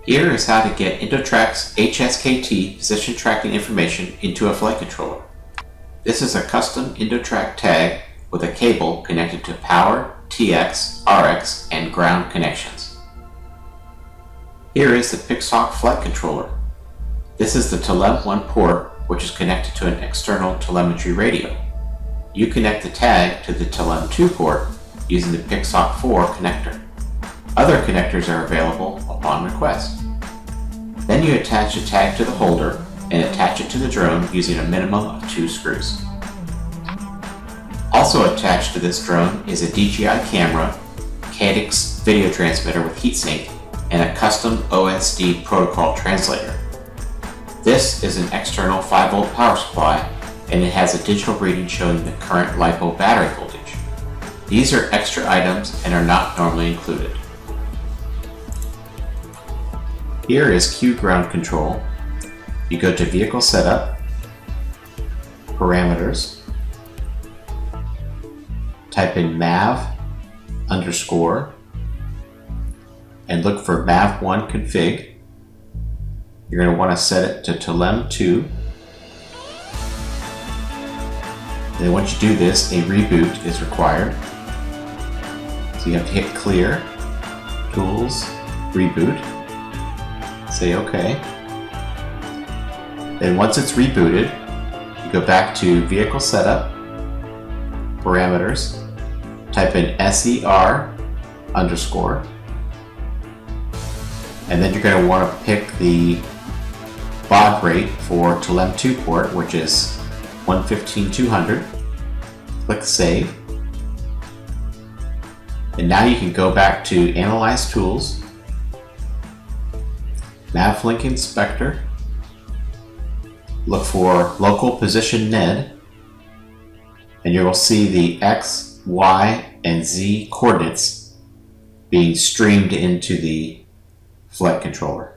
Here is how to get IndoTraq's HSKT position tracking information into a flight controller. This is a custom IndoTraq tag with a cable connected to power, TX, RX, and ground connections. Here is the Pixhawk flight controller. This is the Telem 1 port, which is connected to an external telemetry radio. You connect the tag to the Telem 2 port using the Pixhawk 4 connector. Other connectors are available upon request. Then you attach the tag to the holder and attach it to the drone using a minimum of 2 screws. Also attached to this drone is a DJI camera, Caddix video transmitter with heatsink, and a custom OSD protocol translator. This is an external 5-volt power supply, and it has a digital reading showing the current Lipo battery voltage. These are extra items and are not normally included. Here is Q ground control. You go to Vehicle Setup, Parameters, type in MAV_, and look for MAV1 config. You're going to want to set it to Telem 2. And then once you do this, a reboot is required. So you have to hit Clear, Tools, Reboot, say OK. Then once it's rebooted, you go back to Vehicle Setup, Parameters, type in SER_, and then you're going to want to pick the baud rate for Telem 2 port, which is 115/200. Click Save. And now you can go back to Analyze Tools, MavLink Inspector, look for Local Position NED, and you will see the X, Y, and Z coordinates being streamed into the flight controller.